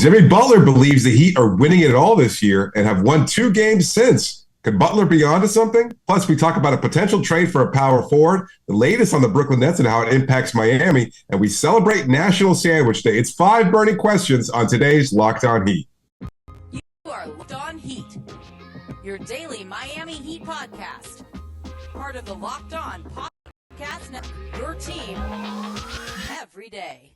Jimmy Butler believes the Heat are winning it all this year and have won 2 games since. Could Butler be onto something? Plus, we talk about a potential trade for a power forward, the latest on the Brooklyn Nets and how it impacts Miami, and we celebrate National Sandwich Day. It's 5 burning questions on today's Locked On Heat. You are Locked On Heat, your daily Miami Heat podcast. Part of the Locked On Podcast Network, your team every day.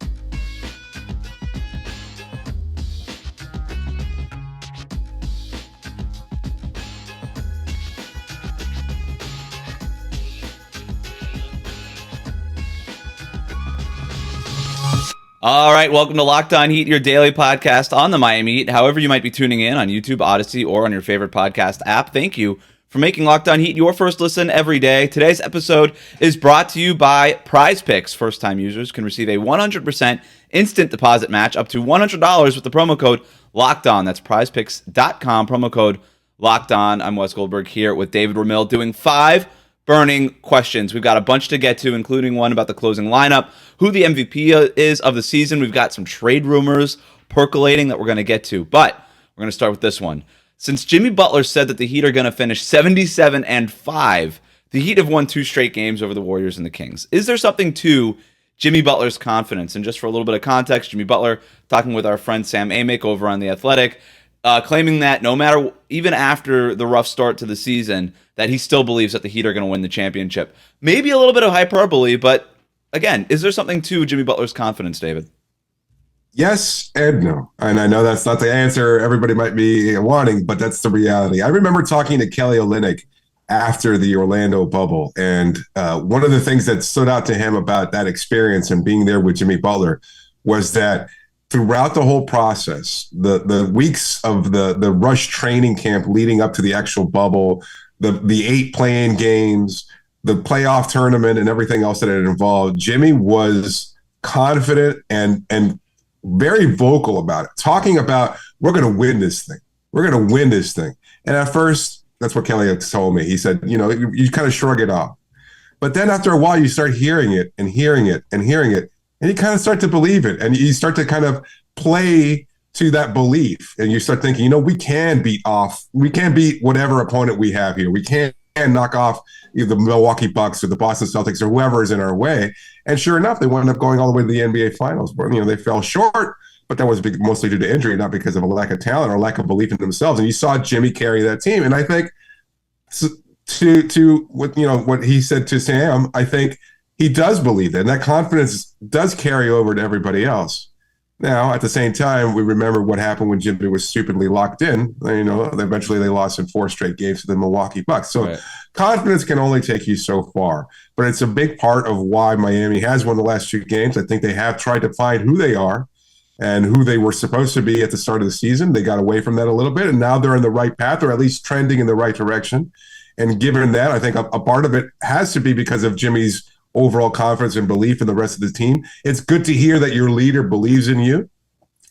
All right, welcome to Locked On Heat, your daily podcast on the Miami Heat. However you might be tuning in on YouTube, Odyssey, or on your favorite podcast app, thank you for making Locked On Heat your first listen every day. Today's episode is brought to you by PrizePicks. First-time users can receive a 100% instant deposit match up to $100 with the promo code LOCKEDON. That's prizepicks.com, promo code LOCKEDON. I'm Wes Goldberg here with David Ramil doing 5 burning questions. We've got a bunch to get to, including one about the closing lineup, who the MVP is of the season. We've got some trade rumors percolating that we're going to get to, but we're going to start with this one. Since Jimmy Butler said that the Heat are going to finish 77-5, the Heat have won 2 straight games over the Warriors and the Kings. Is there something to Jimmy Butler's confidence? And just for a little bit of context, Jimmy Butler talking with our friend Sam Amick over on The Athletic, claiming that no matter, even after the rough start to the season, that he still believes that the Heat are going to win the championship. Maybe a little bit of hyperbole, but again, is there something to Jimmy Butler's confidence, David? Yes and no. And I know that's not the answer everybody might be wanting, but that's the reality. I remember talking to Kelly Olynyk after the Orlando bubble, and one of the things that stood out to him about that experience and being there with Jimmy Butler was that throughout the whole process, the weeks of the rush training camp leading up to the actual bubble, the 8 play-in games, the playoff tournament, and everything else that it involved, Jimmy was confident and very vocal about it, talking about, we're going to win this thing. We're going to win this thing. And at first, that's what Kelly had told me. He said, you kind of shrug it off. But then after a while, you start hearing it and hearing it and hearing it, and you kind of start to believe it. And you start to kind of play to that belief. And you start thinking, we can beat whatever opponent we have here. We can knock off either the Milwaukee Bucks or the Boston Celtics or whoever is in our way. And sure enough, they wound up going all the way to the NBA Finals. But, they fell short, but that was mostly due to injury, not because of a lack of talent or lack of belief in themselves. And you saw Jimmy carry that team. And I think to what he said to Sam, I think he does believe that, and that confidence does carry over to everybody else. Now, at the same time, we remember what happened when Jimmy was stupidly locked in. Eventually they lost in 4 straight games to the Milwaukee Bucks. So right. Confidence can only take you so far. But it's a big part of why Miami has won the last 2 games. I think they have tried to find who they are and who they were supposed to be at the start of the season. They got away from that a little bit, and now they're in the right path, or at least trending in the right direction. And given that, I think a part of it has to be because of Jimmy's overall confidence and belief in the rest of the team. It's good to hear that your leader believes in you,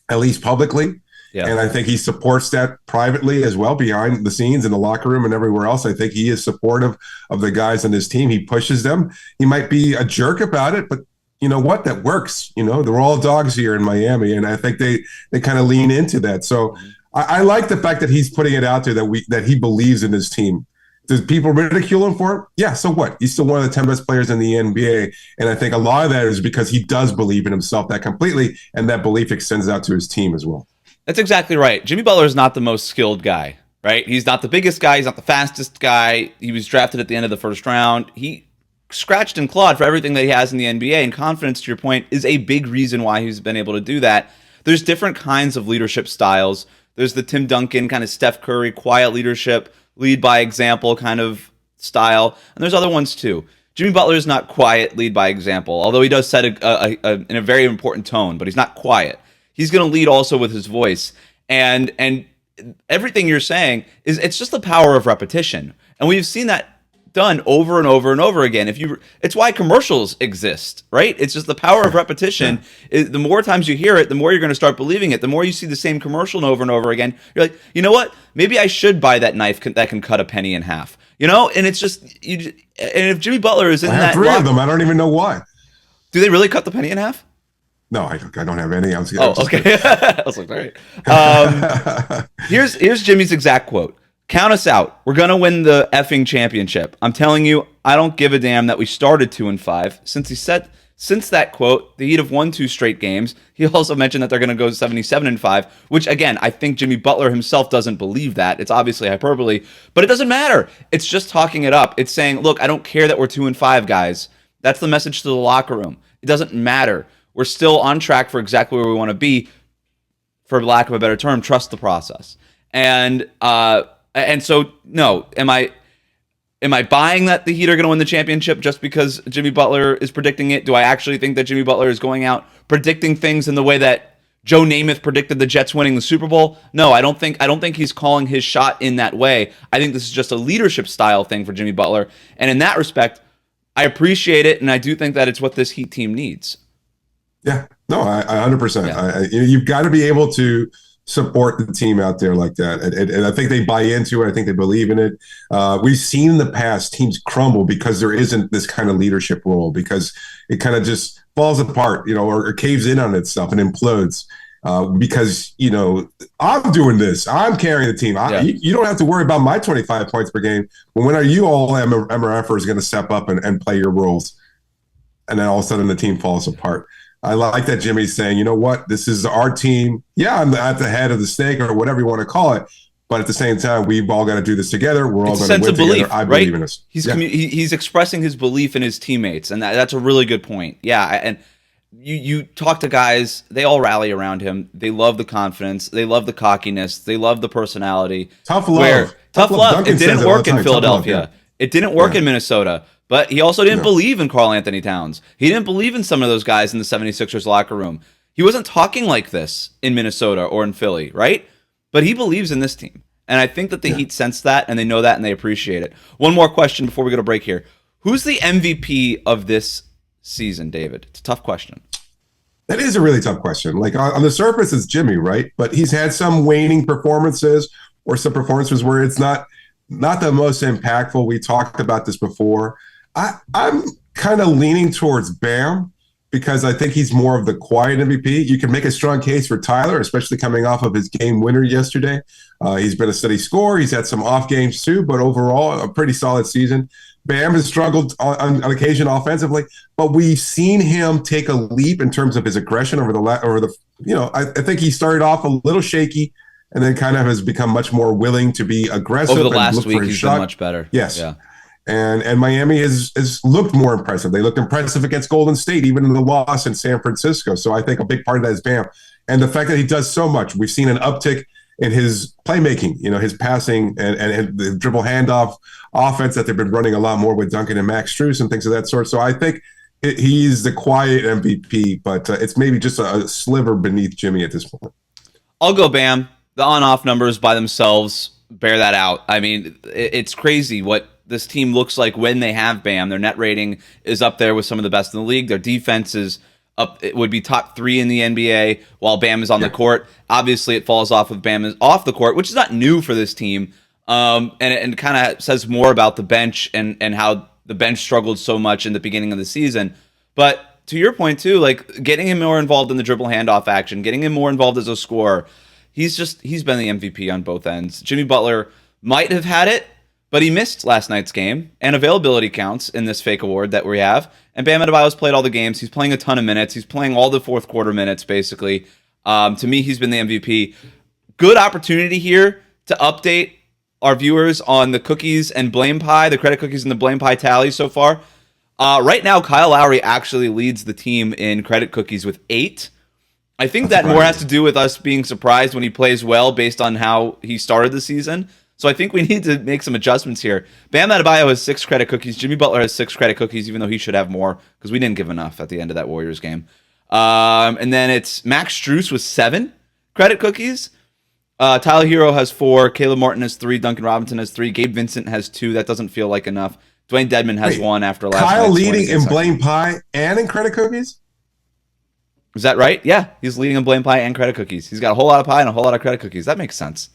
at least publicly. Yeah. And I think he supports that privately as well, behind the scenes in the locker room and everywhere else. I think he is supportive of the guys on his team. He pushes them. He might be a jerk about it, but you know what? That works. They're all dogs here in Miami, and I think they kind of lean into that. So I like the fact that he's putting it out there that he believes in his team. Does people ridicule him for it? Yeah, so what? He's still one of the 10 best players in the NBA, and I think a lot of that is because he does believe in himself that completely, and that belief extends out to his team as well. That's exactly right. Jimmy Butler is not the most skilled guy, right? He's not the biggest guy. He's not the fastest guy. He was drafted at the end of the first round. He scratched and clawed for everything that he has in the NBA, and confidence, to your point, is a big reason why he's been able to do that. There's different kinds of leadership styles. There's the Tim Duncan kind of Steph Curry, quiet leadership, lead by example kind of style. And there's other ones too. Jimmy Butler is not quiet, lead by example, although he does set in a very important tone, but he's not quiet. He's going to lead also with his voice. And everything you're saying it's just the power of repetition. And we've seen that done over and over and over again. It's why commercials exist, right? It's just the power of repetition. The more times you hear it, the more you're going to start believing it. The more you see the same commercial over and over again, you're like, you know what? Maybe I should buy that knife that can cut a penny in half. And it's just, and if Jimmy Butler is in I have that 3 of them, I don't even know why. Do they really cut the penny in half? No, I don't have any. Okay. I was like, all right. Here's Jimmy's exact quote. Count us out. We're going to win the effing championship. I'm telling you, I don't give a damn that we started 2-5. Since that quote, the Heat have won 2 straight games. He also mentioned that they're going to go 77-5, which again, I think Jimmy Butler himself doesn't believe that. It's obviously hyperbole, but it doesn't matter. It's just talking it up. It's saying, look, I don't care that we're 2-5, guys. That's the message to the locker room. It doesn't matter. We're still on track for exactly where we want to be. For lack of a better term, trust the process. And so, no, am I buying that the Heat are going to win the championship just because Jimmy Butler is predicting it? Do I actually think that Jimmy Butler is going out predicting things in the way that Joe Namath predicted the Jets winning the Super Bowl? No, I don't think he's calling his shot in that way. I think this is just a leadership style thing for Jimmy Butler. And in that respect, I appreciate it, and I do think that it's what this Heat team needs. Yeah, no, I 100%. Yeah. You've got to be able to support the team out there like that. And I think they buy into it. I think they believe in it. We've seen in the past teams crumble because there isn't this kind of leadership role, because it kind of just falls apart, or caves in on itself and implodes. Because, I'm doing this. I'm carrying the team. You don't have to worry about my 25 points per game. But when are you all MRFers going to step up and play your roles? And then all of a sudden the team falls apart. I like that Jimmy's saying, you know what, this is our team. Yeah, I'm at the head of the snake or whatever you want to call it. But at the same time, we've all got to do this together. We're all going to win together. I believe in us. He's expressing his belief in his teammates, and that's a really good point. Yeah, and you talk to guys, they all rally around him. They love the confidence. They love the cockiness. They love the personality. Tough love. Tough love. It didn't work in Philadelphia. Love, yeah. It didn't work in Minnesota. But he also didn't believe in Karl Anthony Towns. He didn't believe in some of those guys in the 76ers locker room. He wasn't talking like this in Minnesota or in Philly, right? But he believes in this team. And I think that the Heat sense that, and they know that, and they appreciate it. One more question before we go to break here. Who's the MVP of this season, David? It's a tough question. That is a really tough question. Like, on the surface, it's Jimmy, right? But he's had some waning performances or some performances where it's not the most impactful. We talked about this before. I'm kind of leaning towards Bam because I think he's more of the quiet MVP. You can make a strong case for Tyler, especially coming off of his game winner yesterday. He's been a steady scorer. He's had some off games too, but overall, a pretty solid season. Bam has struggled on occasion offensively, but we've seen him take a leap in terms of his aggression I think he started off a little shaky and then kind of has become much more willing to be aggressive. Over the last week, he's been much better. Yes. Yeah. And Miami has looked more impressive. They looked impressive against Golden State, even in the loss in San Francisco. So I think a big part of that is Bam. And the fact that he does so much. We've seen an uptick in his playmaking, his passing and the dribble handoff offense that they've been running a lot more with Duncan and Max Strus and things of that sort. So I think he's the quiet MVP, but it's maybe just a sliver beneath Jimmy at this point. I'll go Bam. The on-off numbers by themselves bear that out. I mean, it's crazy what this team looks like when they have Bam. Their net rating is up there with some of the best in the league. Their defense is up. It would be top 3 in the NBA while Bam is on the court. Obviously, it falls off with Bam is off the court, which is not new for this team. And it kind of says more about the bench and how the bench struggled so much in the beginning of the season. But to your point, too, like getting him more involved in the dribble handoff action, getting him more involved as a scorer, he's been the MVP on both ends. Jimmy Butler might have had it, but he missed last night's game, and availability counts in this fake award that we have. And Bam Adebayo's played all the games. He's playing a ton of minutes. He's playing all the fourth quarter minutes, basically. To me, he's been the MVP. Good opportunity here to update our viewers on the cookies and blame pie, the credit cookies and the blame pie tally so far. Right now, Kyle Lowry actually leads the team in credit cookies with 8. I think that more has to do with us being surprised when he plays well based on how he started the season. So I think we need to make some adjustments here. Bam Adebayo has 6 credit cookies. Jimmy Butler has 6 credit cookies, even though he should have more because we didn't give enough at the end of that Warriors game. And then it's Max Strus with 7 credit cookies. Tyler Herro has 4. Caleb Martin has 3. Duncan Robinson has 3. Gabe Vincent has 2. That doesn't feel like enough. Dwayne Dedmon has 1 after last night. Kyle leading in blame pie and in credit cookies? Is that right? Yeah, he's leading in blame pie and credit cookies. He's got a whole lot of pie and a whole lot of credit cookies. That makes sense.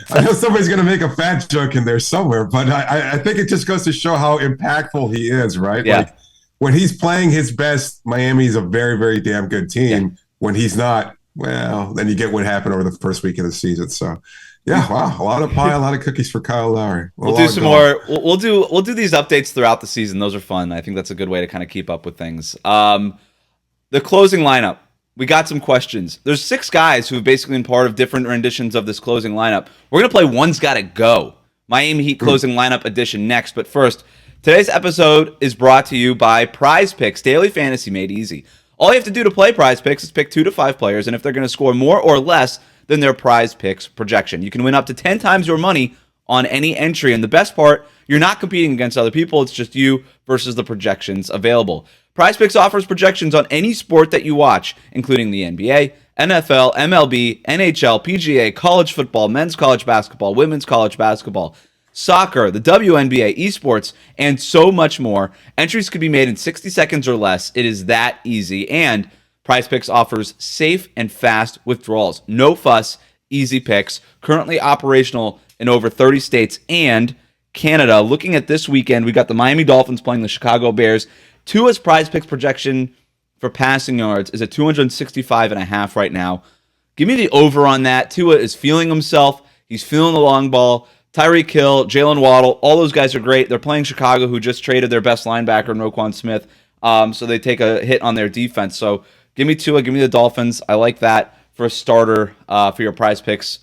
I know somebody's going to make a fat joke in there somewhere, but I think it just goes to show how impactful he is, right? Yeah. Like when he's playing his best, Miami's a very, very damn good team. Yeah. When he's not, well, then you get what happened over the first week of the season. So, yeah, wow, a lot of pie, a lot of cookies for Kyle Lowry. We'll do some more. We'll do these updates throughout the season. Those are fun. I think that's a good way to kind of keep up with things. The closing lineup. We got some questions. There's 6 guys who have basically been part of different renditions of this closing lineup. We're going to play One's Gotta Go, Miami Heat closing lineup edition next. But first, today's episode is brought to you by PrizePicks, daily fantasy made easy. All you have to do to play PrizePicks is pick 2 to 5 players, and if they're going to score more or less than their PrizePicks projection, you can win up to 10 times your money on any entry. And the best part, you're not competing against other people. It's just you versus the projections available. PrizePicks offers projections on any sport that you watch, including the NBA, NFL, MLB, NHL, PGA, college football, men's college basketball, women's college basketball, soccer, the WNBA, esports, and so much more. Entries could be made in 60 seconds or less. It is that easy. And PrizePicks offers safe and fast withdrawals. No fuss, easy picks. Currently operational in over 30 states and Canada. Looking at this weekend, we got the Miami Dolphins playing the Chicago Bears. Tua's PrizePicks projection for passing yards is at 265.5 right now. Give me the over on that. Tua is feeling himself. He's feeling the long ball. Tyreek Hill, Jalen Waddle, all those guys are great. They're playing Chicago, who just traded their best linebacker, Roquan Smith. So they take a hit on their defense. So give me Tua, give me the Dolphins. I like that for a starter for your PrizePicks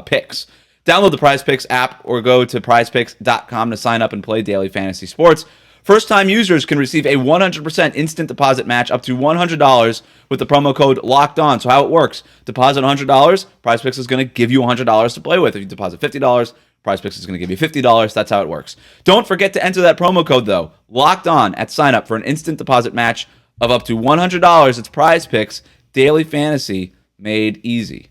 picks. Download the PrizePicks app or go to prizepicks.com to sign up and play daily fantasy sports. First-time users can receive a 100% instant deposit match up to $100 with the promo code LOCKEDON. So how it works, deposit $100, PrizePicks is going to give you $100 to play with. If you deposit $50, PrizePicks is going to give you $50. That's how it works. Don't forget to enter that promo code, though, LOCKEDON at sign-up for an instant deposit match of up to $100. It's PrizePicks, daily fantasy made easy.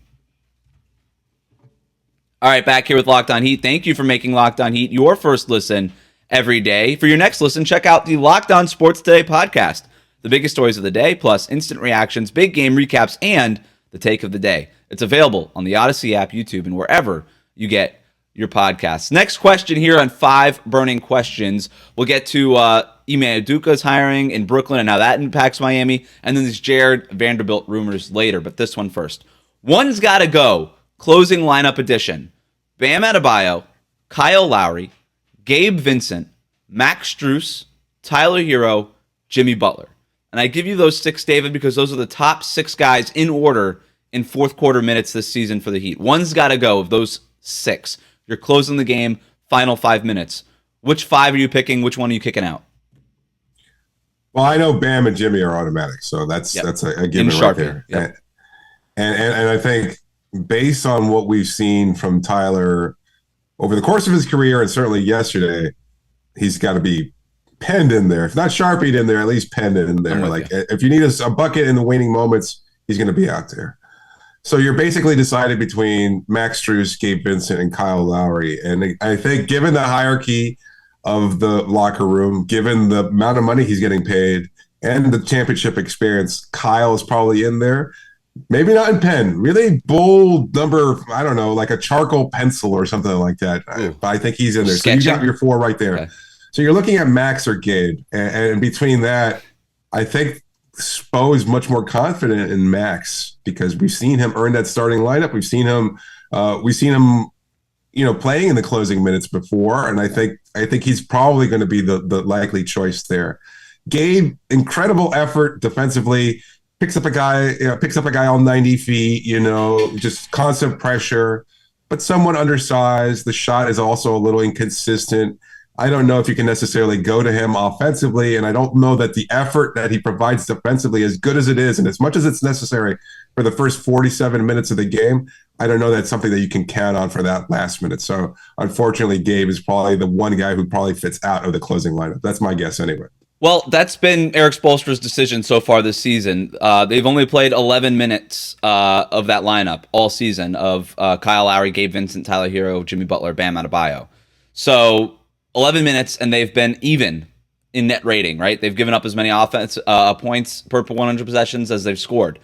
All right, back here with Locked On Heat. Thank you for making Locked On Heat your first listen every day. For your next listen, check out the Locked On Sports Today podcast. The biggest stories of the day, plus instant reactions, big game recaps, and the take of the day. It's available on the Odyssey app, YouTube, and wherever you get your podcasts. Next question here on 5 burning questions. We'll get to Ime Udoka's hiring in Brooklyn and how that impacts Miami, and then these Jarred Vanderbilt rumors later. But this one first. One's Gotta Go, closing lineup edition. Bam Adebayo, Kyle Lowry, Gabe Vincent, Max Strus, Tyler Herro, Jimmy Butler. And I give you those 6, David, because those are the top 6 guys in order in fourth quarter minutes this season for the Heat. One's got to go of those 6. You're closing the game, final 5 minutes. Which 5 are you picking? Which one are you kicking out? Well, I know Bam and Jimmy are automatic, so that's a given right there. Yep. And I think based on what we've seen from Tyler over the course of his career, and certainly yesterday, he's got to be penned in there. If not Sharpied in there, at least penned in there. Like if you need a bucket in the waning moments, he's going to be out there. So you're basically decided between Max Strus, Gabe Vincent, and Kyle Lowry. And I think given the hierarchy of the locker room, given the amount of money he's getting paid, and the championship experience, Kyle is probably in there. Maybe not in pen, really bold number, I don't know, like a charcoal pencil or something like that. But I think he's in there. So you got your 4 right there. Okay. So you're looking at Max or Gabe. And between that, I think Spo is much more confident in Max because we've seen him earn that starting lineup. We've seen him, playing in the closing minutes before. And I think he's probably going to be the likely choice there. Gabe, incredible effort defensively. Picks up a guy on 90 feet, just constant pressure, but somewhat undersized. The shot is also a little inconsistent. I don't know if you can necessarily go to him offensively, and I don't know that the effort that he provides defensively, as good as it is, and as much as it's necessary for the first 47 minutes of the game, I don't know that's something that you can count on for that last minute. So unfortunately, Gabe is probably the one guy who probably fits out of the closing lineup. That's my guess anyway. Well, that's been Eric Spoelstra's decision so far this season. They've only played 11 minutes of that lineup all season of Kyle Lowry, Gabe Vincent, Tyler Herro, Jimmy Butler, Bam Adebayo. So 11 minutes, and they've been even in net rating, right? They've given up as many offense points per 100 possessions as they've scored.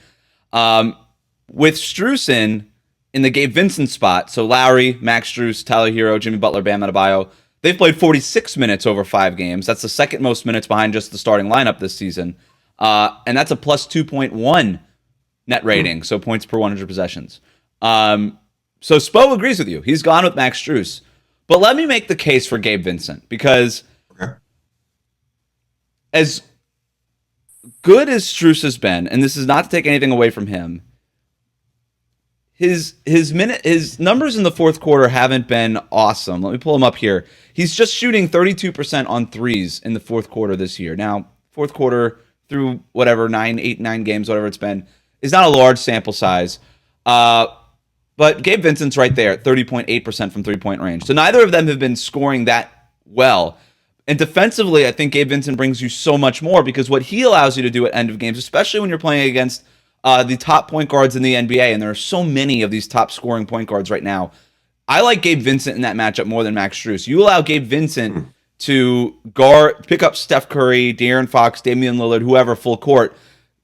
With Strus in the Gabe Vincent spot, so Lowry, Max Strus, Tyler Herro, Jimmy Butler, Bam Adebayo, They've played 46 minutes over 5 games. That's the second most minutes behind just the starting lineup this season. And that's a plus 2.1 net rating, so points per 100 possessions. So Spo agrees with you. He's gone with Max Strus. But let me make the case for Gabe Vincent, because as good as Strus has been, and this is not to take anything away from him, his numbers in the fourth quarter haven't been awesome. Let me pull him up here. He's just shooting 32% on threes in the fourth quarter this year. Now, fourth quarter through whatever, 9 games, whatever it's been, is not a large sample size. But Gabe Vincent's right there at 30.8% from three-point range. So neither of them have been scoring that well. And defensively, I think Gabe Vincent brings you so much more, because what he allows you to do at end of games, especially when you're playing against the top point guards in the NBA, and there are so many of these top scoring point guards right now, I like Gabe Vincent in that matchup more than Max Strus. You allow Gabe Vincent to pick up Steph Curry, De'Aaron Fox, Damian Lillard, whoever full court.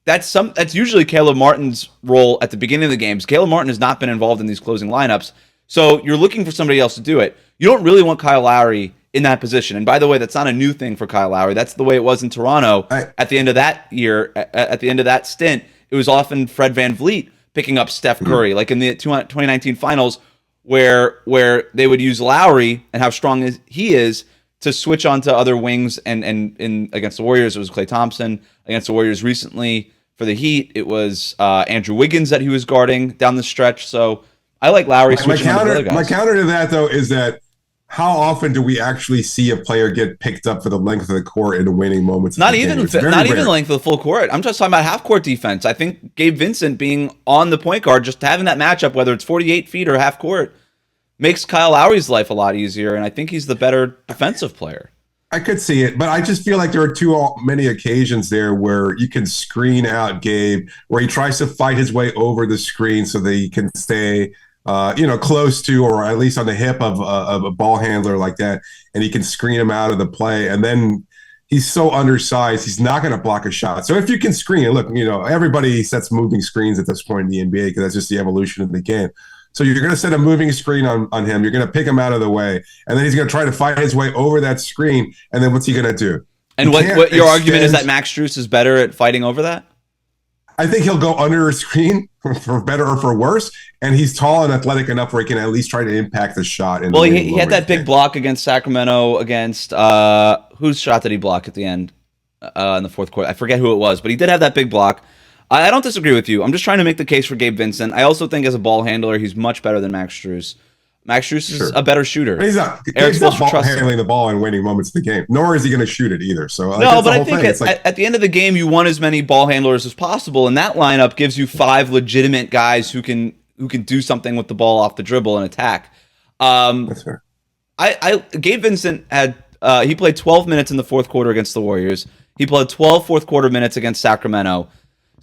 That's usually Caleb Martin's role at the beginning of the games. Caleb Martin has not been involved in these closing lineups, so you're looking for somebody else to do it. You don't really want Kyle Lowry in that position. And by the way, that's not a new thing for Kyle Lowry. That's the way it was in Toronto at the end of that year. At the end of that stint, it was often Fred VanVleet picking up Steph Curry, like in the 2019 finals, where they would use Lowry and how strong he is to switch onto other wings. And against the Warriors, it was Klay Thompson. Against the Warriors recently for the Heat, it was Andrew Wiggins that he was guarding down the stretch. So I like Lowry switching on to other guys. My counter to that, though, is that how often do we actually see a player get picked up for the length of the court in the winning moments? Not even length of the full court. I'm just talking about half court defense. I think Gabe Vincent being on the point guard, just having that matchup, whether it's 48 feet or half court, makes Kyle Lowry's life a lot easier, and I think he's the better defensive player. I could see it, but I just feel like there are too many occasions there where you can screen out Gabe, where he tries to fight his way over the screen so that he can stay close to, or at least on the hip of a ball handler like that, and he can screen him out of the play. And then he's so undersized, he's not going to block a shot. So if you can screen, look, everybody sets moving screens at this point in the NBA because that's just the evolution of the game. So you're going to set a moving screen on him. You're going to pick him out of the way, and then he's going to try to fight his way over that screen. And then what's he going to do? And what your argument is that Max Strus is better at fighting over that? I think he'll go under a screen for better or for worse, and he's tall and athletic enough where he can at least try to impact the shot. Well, he had that big block against Sacramento against whose shot did he block at the end in the fourth quarter? I forget who it was, but he did have that big block. I don't disagree with you. I'm just trying to make the case for Gabe Vincent. I also think as a ball handler, he's much better than Max Strus. Max Strus is a better shooter. But he's not handling the ball in winning moments of the game, nor is he going to shoot it either. So no, but I think at the end of the game, you want as many ball handlers as possible, and that lineup gives you 5 legitimate guys who can do something with the ball off the dribble and attack. That's fair. Gabe Vincent he played 12 minutes in the fourth quarter against the Warriors. He played 12 fourth quarter minutes against Sacramento.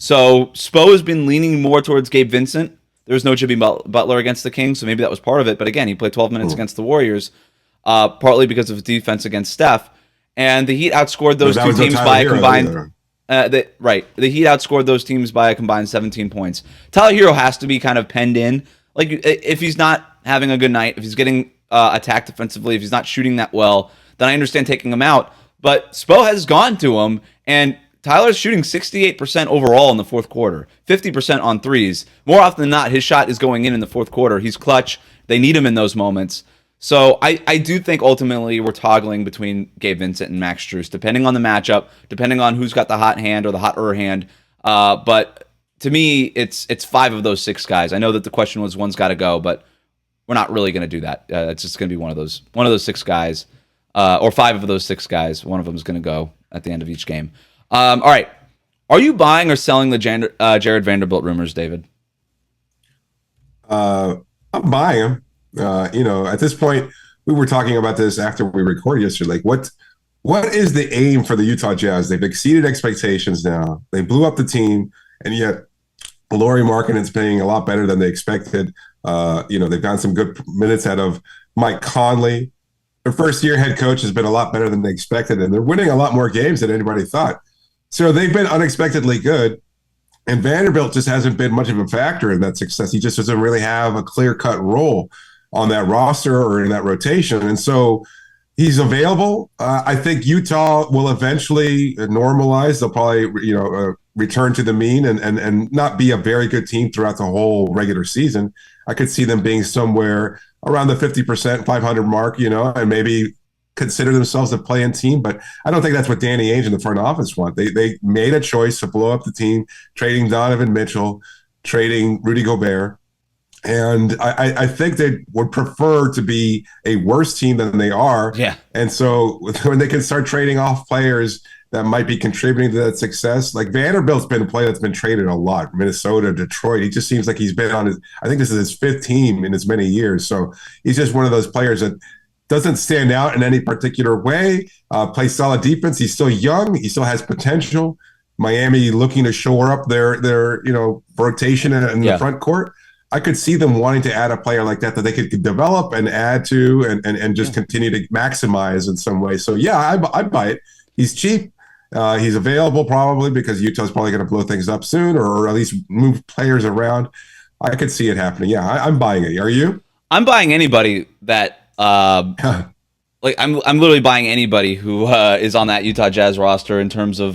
So Spo has been leaning more towards Gabe Vincent. There was no Jimmy Butler against the Kings, so maybe that was part of it. But again, he played 12 minutes against the Warriors, partly because of his defense against Steph. And the Heat outscored those two teams by a combined. The Heat outscored those teams by a combined 17 points. Tyler Herro has to be kind of penned in. Like if he's not having a good night, if he's getting attacked defensively, if he's not shooting that well, then I understand taking him out. But Spo has gone to him, and Tyler's shooting 68% overall in the fourth quarter, 50% on threes. More often than not, his shot is going in the fourth quarter. He's clutch. They need him in those moments. So I do think ultimately we're toggling between Gabe Vincent and Max Strus, depending on the matchup, depending on who's got the hot hand or the hotter hand. But to me, it's 5 of those 6 guys. I know that the question was one's got to go, but we're not really going to do that. It's just going to be one of those 6 guys, or 5 of those 6 guys. One of them is going to go at the end of each game. All right. Are you buying or selling the Jarred Vanderbilt rumors, David? I'm buying them. At this point, we were talking about this after we recorded yesterday. Like, what is the aim for the Utah Jazz? They've exceeded expectations now. They blew up the team, and yet Lauri Markkanen's playing a lot better than they expected. They've gotten some good minutes out of Mike Conley. Their first-year head coach has been a lot better than they expected, and they're winning a lot more games than anybody thought. So they've been unexpectedly good, and Vanderbilt just hasn't been much of a factor in that success. He just doesn't really have a clear-cut role on that roster or in that rotation. And so, He's available. I think Utah will eventually normalize. They'll probably, return to the mean and not be a very good team throughout the whole regular season. I could see them being somewhere around the 50%, 500 mark, and maybe consider themselves a play-in team. But I don't think that's what Danny Ainge and the front office want. They made a choice to blow up the team, trading Donovan Mitchell, trading Rudy Gobert. And I think they would prefer to be a worse team than they are. Yeah. And so when they can start trading off players that might be contributing to that success, like Vanderbilt's been a player that's been traded a lot. Minnesota, Detroit. He just seems like he's been on his, I think this is his 5th team in as many years. So he's just one of those players that doesn't stand out in any particular way, plays solid defense. He's still young. He still has potential. Miami looking to shore up their rotation in the front court. I could see them wanting to add a player like that they could develop and add to and just continue to maximize in some way. So, yeah, I'd buy it. He's cheap. He's available probably because Utah's probably going to blow things up soon or at least move players around. I could see it happening. Yeah, I'm buying it. Are you? I'm buying anybody that I'm literally buying anybody who is on that Utah Jazz roster in terms of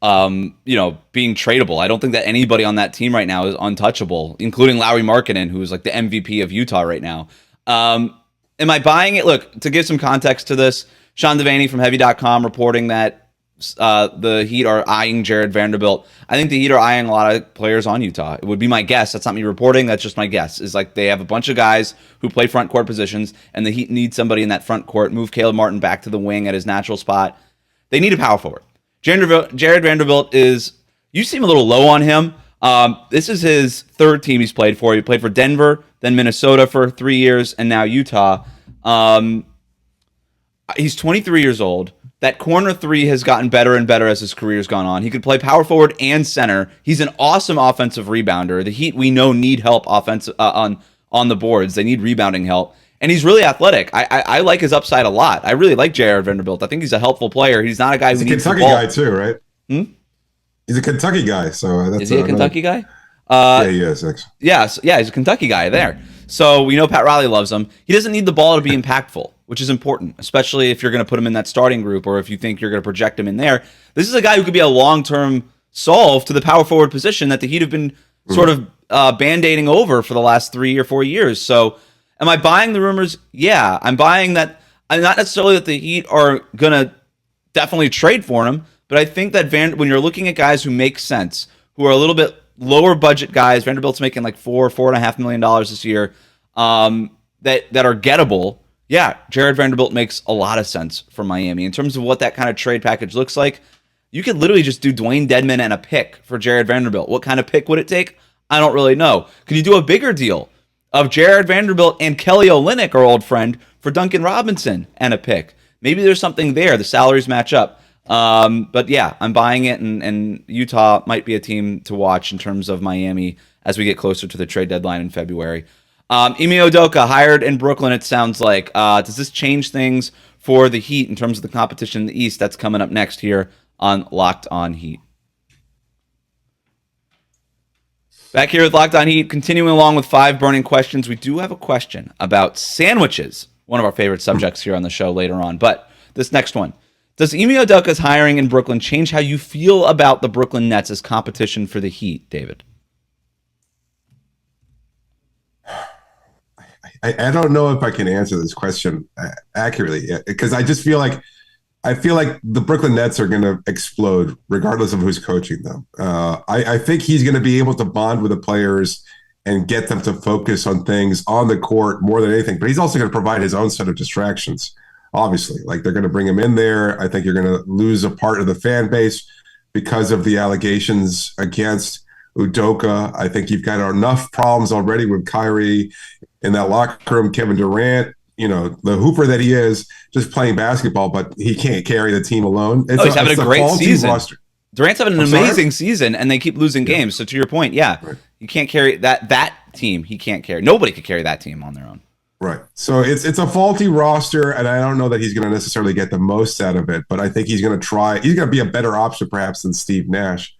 being tradable. I don't think that anybody on that team right now is untouchable, including Lauri Markkanen, who is like the MVP of Utah right now. Am I buying it? Look, to give some context to this, Sean Devaney from Heavy.com reporting that the Heat are eyeing Jarred Vanderbilt. I think the Heat are eyeing a lot of players on Utah. It would be my guess. That's not me reporting. That's just my guess. Is like they have a bunch of guys who play front court positions, and the Heat need somebody in that front court. Move Caleb Martin back to the wing at his natural spot. They need a power forward. Jarred Vanderbilt is, you seem a little low on him. This is his 3rd team he's played for. He played for Denver, then Minnesota for 3 years, and now Utah. He's 23 years old. That corner 3 has gotten better and better as his career's gone on. He could play power forward and center. He's an awesome offensive rebounder. The Heat, we know, need help offensive on the boards. They need rebounding help. And he's really athletic. I like his upside a lot. I really like Jarred Vanderbilt. I think he's a helpful player. He's not a guy who needs the ball. He's a Kentucky guy too, right? He's a Kentucky guy. So that's is he a Kentucky guy? Yeah, he is. Actually. Yeah, he's a Kentucky guy there. So we know Pat Riley loves him. He doesn't need the ball to be impactful, which is important, especially if you're going to put him in that starting group or if you think you're going to project him in there. This is a guy who could be a long-term solve to the power forward position that the Heat have been sort of band-aiding over for the last 3 or 4 years. So am I buying the rumors? Yeah, I'm buying that. I'm not necessarily that the Heat are going to definitely trade for him, but I think that when you're looking at guys who make sense, who are a little bit lower budget guys, Vanderbilt's making like $4.5 million this year, that are gettable. Yeah, Jarred Vanderbilt makes a lot of sense for Miami. In terms of what that kind of trade package looks like, you could literally just do Dwayne Dedmon and a pick for Jarred Vanderbilt. What kind of pick would it take? I don't really know. Could you do a bigger deal of Jarred Vanderbilt and Kelly Olynyk, our old friend, for Duncan Robinson and a pick? Maybe there's something there. The salaries match up. But yeah, I'm buying it, and Utah might be a team to watch in terms of Miami as we get closer to the trade deadline in February. Ime Udoka hired in Brooklyn, it sounds like. Does this change things for the Heat in terms of the competition in the East? That's coming up next here on Locked On Heat. Back here with Locked On Heat, continuing along with 5 burning questions. We do have a question about sandwiches, one of our favorite subjects here on the show later on. But this next one. Does Ime Udoka's hiring in Brooklyn change how you feel about the Brooklyn Nets as competition for the Heat, David? I don't know if I can answer this question accurately because I just feel like the Brooklyn Nets are going to explode regardless of who's coaching them. I think he's going to be able to bond with the players and get them to focus on things on the court more than anything. But he's also going to provide his own set of distractions. Obviously, like they're going to bring him in there. I think you're going to lose a part of the fan base because of the allegations against Udoka. I think you've got enough problems already with Kyrie in that locker room. Kevin Durant, the hooper that he is, just playing basketball, but he can't carry the team alone. He's having a great season. Roster. Durant's having an amazing season, and they keep losing games. So to your point, yeah, right. You can't carry that team. He can't carry. Nobody could carry that team on their own. Right. So it's a faulty roster, and I don't know that he's going to necessarily get the most out of it, but I think he's going to try. He's going to be a better option perhaps than Steve Nash.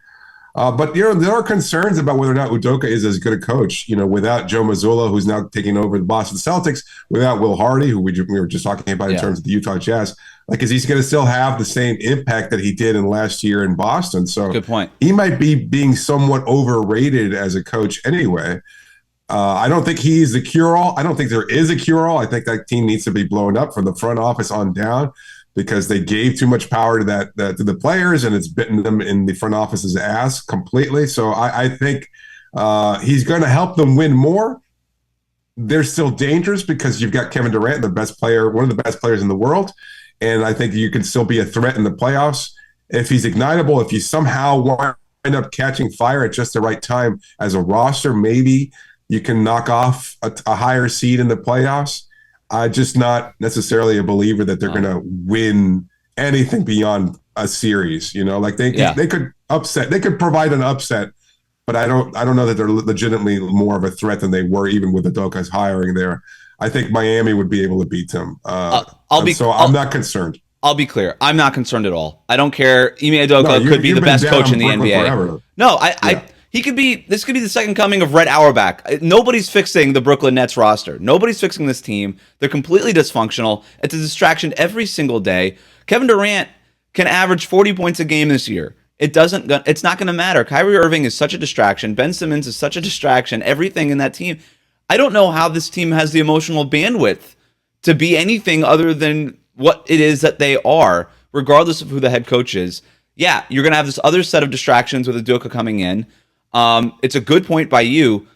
But there are concerns about whether or not Udoka is as good a coach. Without Joe Mazzulla, who's now taking over the Boston Celtics, without Will Hardy, who we were just talking about in terms of the Utah Jazz. Like, is he going to still have the same impact that he did in last year in Boston? So good point. He might be being somewhat overrated as a coach anyway. I don't think he's the cure-all. I don't think there is a cure-all. I think that team needs to be blown up from the front office on down, because they gave too much power to to the players, and it's bitten them in the front office's ass completely. So I think he's going to help them win more. They're still dangerous because you've got Kevin Durant, one of the best players in the world, and I think you can still be a threat in the playoffs if he's ignitable. If you somehow wind up catching fire at just the right time as a roster, maybe you can knock off a higher seed in the playoffs. I'm just not necessarily a believer that they're going to win anything beyond a series. Like they could upset, they could provide an upset, but I don't know that they're legitimately more of a threat than they were even with Udoka's hiring there. I think Miami would be able to beat them. I'm not concerned. I'll be clear. I'm not concerned at all. I don't care. Ime Udoka could be the best coach in the NBA. Forever. No, this could be the second coming of Red Auerbach. Nobody's fixing the Brooklyn Nets roster. Nobody's fixing this team. They're completely dysfunctional. It's a distraction every single day. Kevin Durant can average 40 points a game this year. It's not going to matter. Kyrie Irving is such a distraction. Ben Simmons is such a distraction. Everything in that team. I don't know how this team has the emotional bandwidth to be anything other than what it is that they are, regardless of who the head coach is. Yeah, you're going to have this other set of distractions with Udoka coming in. It's a good point by you.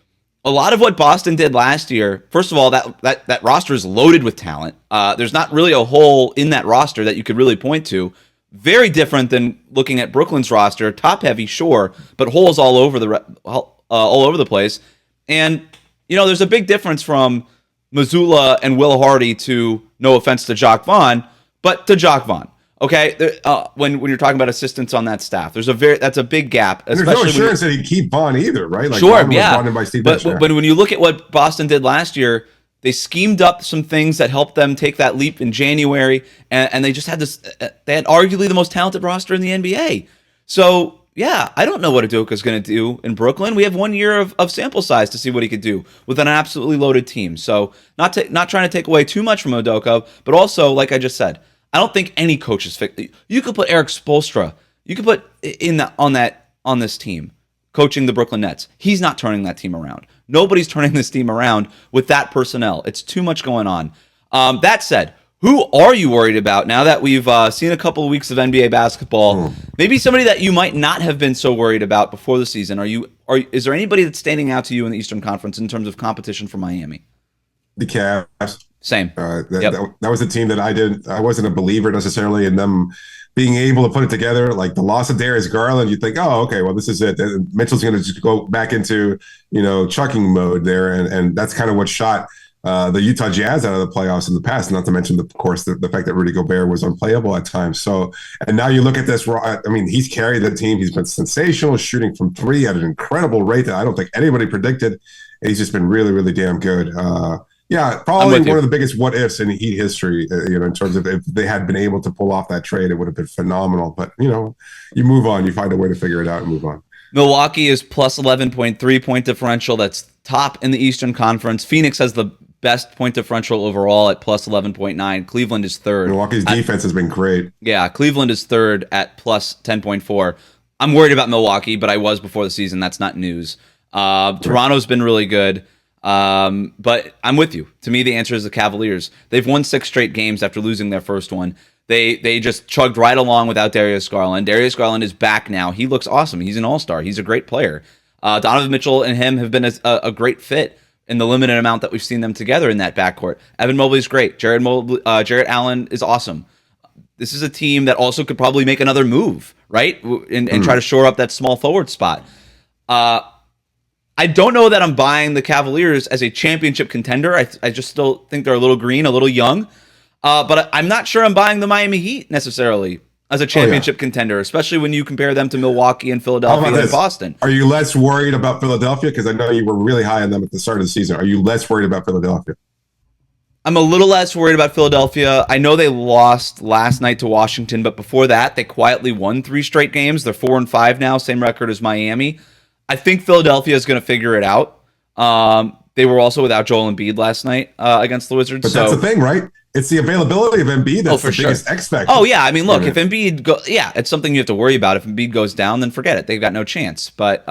A lot of what Boston did last year, first of all, that roster is loaded with talent. There's not really a hole in that roster that you could really point to. Very different than looking at Brooklyn's roster, top heavy, sure, but holes all over the place. And there's a big difference from Mazzulla and Will Hardy to, no offense to Jacques Vaughn, but to Jacques Vaughn. Okay, when you're talking about assistants on that staff, that's a big gap. There's no assurance that he'd keep Vaughn either, right? Like, sure, Vaughn was brought in by Steve but when you look at what Boston did last year, they schemed up some things that helped them take that leap in January, and they just had this. They had arguably the most talented roster in the NBA. So yeah, I don't know what Udoka is going to do in Brooklyn. We have 1 year of sample size to see what he could do with an absolutely loaded team. So not trying to take away too much from Udoka, but also, like I just said, I don't think any coach is fit. You could put Eric Spoelstra. You could put on this team coaching the Brooklyn Nets. He's not turning that team around. Nobody's turning this team around with that personnel. It's too much going on. That said, who are you worried about now that we've seen a couple of weeks of NBA basketball? Maybe somebody that you might not have been so worried about before the season. Is there anybody that's standing out to you in the Eastern Conference in terms of competition for Miami? The Cavs. Same. That was a team that I wasn't a believer necessarily in them being able to put it together. Like the loss of Darius Garland, you think, oh, okay, well, this is it. Mitchell's going to just go back into, chucking mode there. And that's kind of what shot the Utah Jazz out of the playoffs in the past, not to mention, of course, the fact that Rudy Gobert was unplayable at times. So, and now you look at this, he's carried the team. He's been sensational, shooting from three at an incredible rate that I don't think anybody predicted. He's just been really, really damn good. Yeah, probably one of the biggest what ifs in Heat history, in terms of if they had been able to pull off that trade, it would have been phenomenal. But, you move on, you find a way to figure it out and move on. Milwaukee is plus 11.3 point differential. That's top in the Eastern Conference. Phoenix has the best point differential overall at plus 11.9. Cleveland is third. Milwaukee's defense has been great. Yeah, Cleveland is third at plus 10.4. I'm worried about Milwaukee, but I was before the season. That's not news. Toronto's been really good. But I'm with you. To me, the answer is the Cavaliers. They've won 6 straight games after losing their first one. They just chugged right along without Darius Garland. Darius Garland is back now. He looks awesome. He's an all-star. He's a great player. Donovan Mitchell and him have been a great fit in the limited amount that we've seen them together in that backcourt. Evan Mobley's great. Jarrett Allen is awesome. This is a team that also could probably make another move, right? And try to shore up that small forward spot. I don't know that I'm buying the Cavaliers as a championship contender. I just still think they're a little green, a little young. But I'm not sure I'm buying the Miami Heat necessarily as a championship contender, especially when you compare them to Milwaukee and Philadelphia and Boston. Are you less worried about Philadelphia? Because I know you were really high on them at the start of the season. Are you less worried about Philadelphia? I'm a little less worried about Philadelphia. I know they lost last night to Washington, but before that, they quietly won 3 straight games. They're 4-5 now, same record as Miami. I think Philadelphia is going to figure it out. They were also without Joel Embiid last night against the Wizards. But that's the thing, right? It's the availability of Embiid that's the biggest X factor. Oh, yeah. I mean, look, if Embiid it's something you have to worry about. If Embiid goes down, then forget it. They've got no chance. But,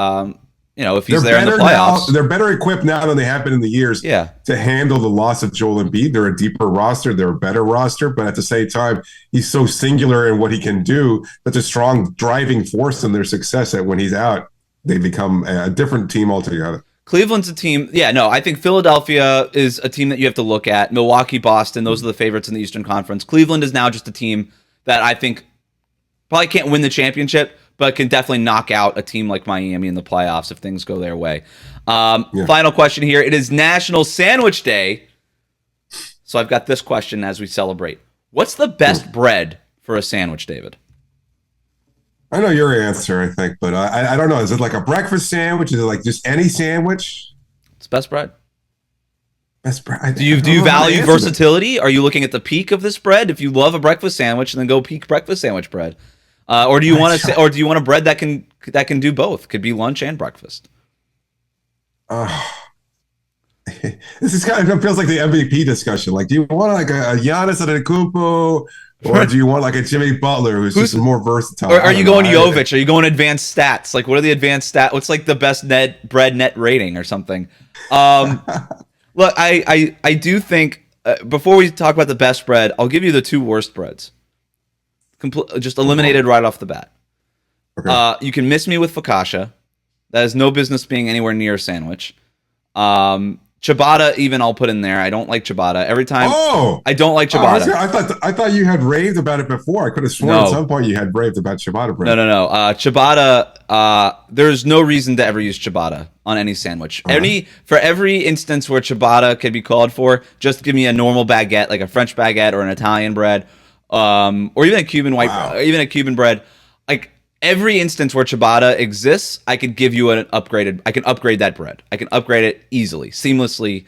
if he's there in the playoffs. They're better equipped now than they have been in the years to handle the loss of Joel Embiid. They're a deeper roster. They're a better roster. But at the same time, he's so singular in what he can do. That's a strong driving force in their success that when he's out, they become a different team altogether. Cleveland's a team. Yeah, no, I think Philadelphia is a team that you have to look at. Milwaukee, Boston, those are the favorites in the Eastern Conference. Cleveland is now just a team that I think probably can't win the championship, but can definitely knock out a team like Miami in the playoffs if things go their way. Final question here. It is National Sandwich Day. So I've got this question as we celebrate. What's the best bread for a sandwich, David? I know your answer, I think, but I don't know. Is it like a breakfast sandwich? Is it like just any sandwich? It's best bread. Best bread. Do you value versatility? Are you looking at the peak of this bread? If you love a breakfast sandwich, then go peak breakfast sandwich bread. Or do you want a bread that can do both? Could be lunch and breakfast. This is kind of feels like the MVP discussion. Like, do you want like a Giannis Antetokounmpo? Or do you want like a Jimmy Butler who's just more versatile? Or are you going Jovic? Are you going advanced stats? Like, what are the advanced stats? What's like the best bread net rating or something? Look, I do think before we talk about the best bread, I'll give you the 2 worst breads. Just eliminated right off the bat. Okay. You can miss me with focaccia. That has no business being anywhere near a sandwich. Ciabatta, even I'll put in there. I don't like ciabatta. Every time, I don't like ciabatta. I thought you had raved about it before. I could have sworn at some point you had raved about ciabatta bread. No. Ciabatta. There's no reason to ever use ciabatta on any sandwich. For every instance where ciabatta could be called for, just give me a normal baguette, like a French baguette or an Italian bread, or even a Cuban even a Cuban bread. Like, every instance where ciabatta exists, I could give you I can upgrade that bread. I can upgrade it easily, seamlessly,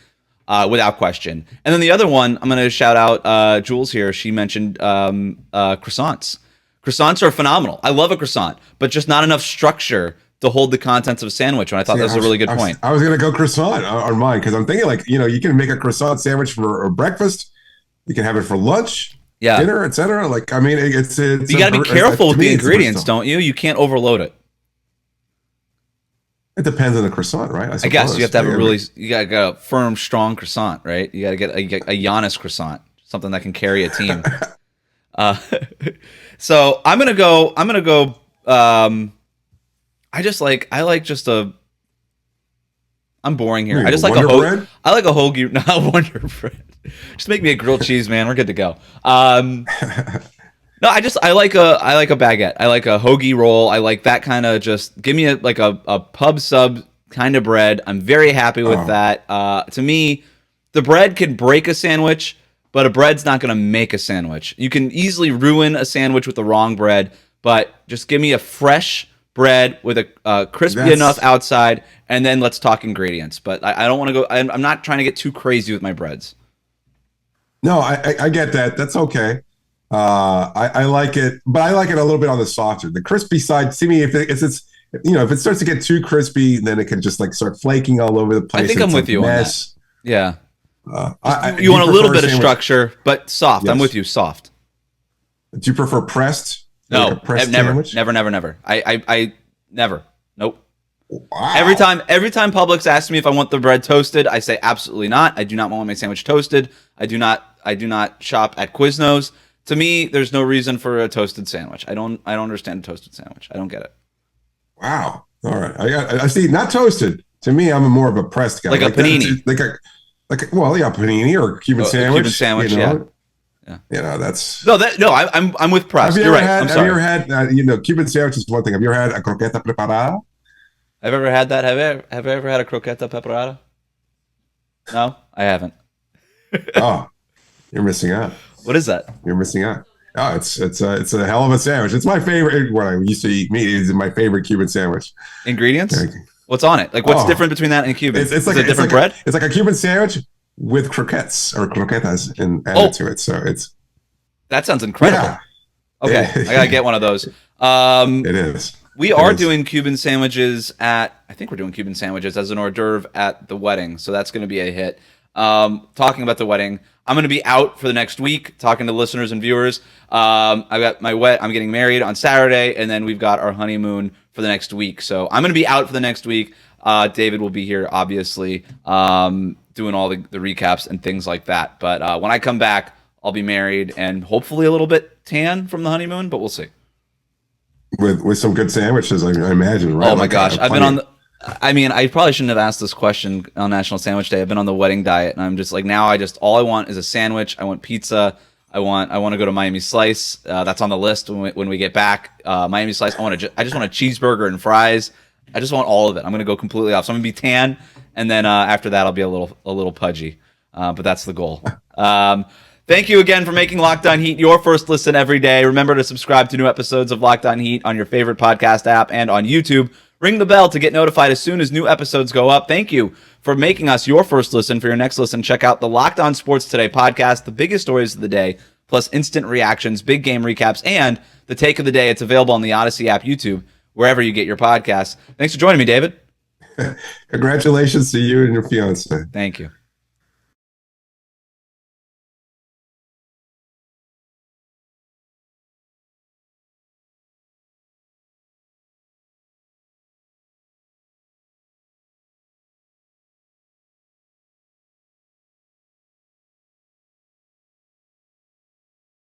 without question. And then the other one, I'm going to shout out Jules here. She mentioned croissants. Croissants are phenomenal. I love a croissant, but just not enough structure to hold the contents of a sandwich. And I thought that was a really good point. I was going to go croissant on mine because I'm thinking like, you can make a croissant sandwich for breakfast. You can have it for lunch. Dinner, etc. Like, I mean, it's you got to be careful with the ingredients, don't you? You can't overload it. It depends on the croissant, right? I guess you have to have you got to get a firm, strong croissant, right? You got to get a Giannis croissant, something that can carry a team. So I'm gonna go. I'm boring here. I just like bread? I like a hoagie, not Wonder Bread. Just make me a grilled cheese, man. We're good to go. No, I like a baguette. I like a hoagie roll. I like that kind of just give me a pub sub kind of bread. I'm very happy with that. To me, the bread can break a sandwich, but a bread's not going to make a sandwich. You can easily ruin a sandwich with the wrong bread, but just give me a fresh bread with a crispy enough outside, and then let's talk ingredients. But I don't want to go. I'm not trying to get too crazy with my breads. No, I get that. That's okay. I like it, but I like it a little bit on the softer. The crispy side, see me if it starts to get too crispy, then it can just like start flaking all over the place. I think I'm with you on that. Yeah. You want a little bit of structure, but soft. Yes. I'm with you, soft. Do you prefer pressed? No, like pressed never. Sandwich? Never. I never. Nope. Wow. Every time Publix asks me if I want the bread toasted, I say absolutely not. I do not want my sandwich toasted. I do not shop at Quiznos. To me, there's no reason for a toasted sandwich. I don't understand a toasted sandwich. I don't get it. Wow. All right. I see. Not toasted. To me, I'm more of a pressed guy. Like a panini. Panini or a Cuban sandwich. Cuban sandwich, yeah. That's I'm with pressed. You're right. I'm sorry. Have you ever had? Cuban sandwich is one thing. Have you ever had a croqueta preparada? I've ever had that. Have I ever had a croqueta preparada? No, I haven't. Oh, you're missing out. What is that? You're missing out. Oh, it's a hell of a sandwich. It's my favorite. When I used to eat meat, it's my favorite Cuban sandwich. Ingredients? What's on it? Like, what's different between that and Cuban? It's like a different bread. It's like a Cuban sandwich with croquettes or croquetas and added to it. So that sounds incredible. Yeah. Okay, I gotta get one of those. It is. We are doing Cuban sandwiches I think we're doing Cuban sandwiches as an hors d'oeuvre at the wedding, so that's going to be a hit. Talking about the wedding, I'm going to be out for the next week talking to listeners and viewers. I got I'm getting married on Saturday, and then we've got our honeymoon for the next week. So I'm going to be out for the next week. David will be here, obviously, doing all the recaps and things like that. But when I come back, I'll be married and hopefully a little bit tan from the honeymoon, but we'll see. With some good sandwiches, I imagine, right? Oh my gosh, I've been on I probably shouldn't have asked this question on National Sandwich Day. I've been on the wedding diet, and I'm just like, now all I want is a sandwich. I want pizza. I want to go to Miami Slice. That's on the list when we get back. Miami Slice. I just want a cheeseburger and fries. I just want all of it. I'm gonna go completely off. So I'm gonna be tan, and then after that, I'll be a little pudgy. But that's the goal. Thank you again for making Locked On Heat your first listen every day. Remember to subscribe to new episodes of Locked On Heat on your favorite podcast app and on YouTube. Ring the bell to get notified as soon as new episodes go up. Thank you for making us your first listen. For your next listen, check out the Locked On Sports Today podcast, the biggest stories of the day, plus instant reactions, big game recaps, and the take of the day. It's available on the Odyssey app, YouTube, wherever you get your podcasts. Thanks for joining me, David. Congratulations to you and your fiance. Thank you.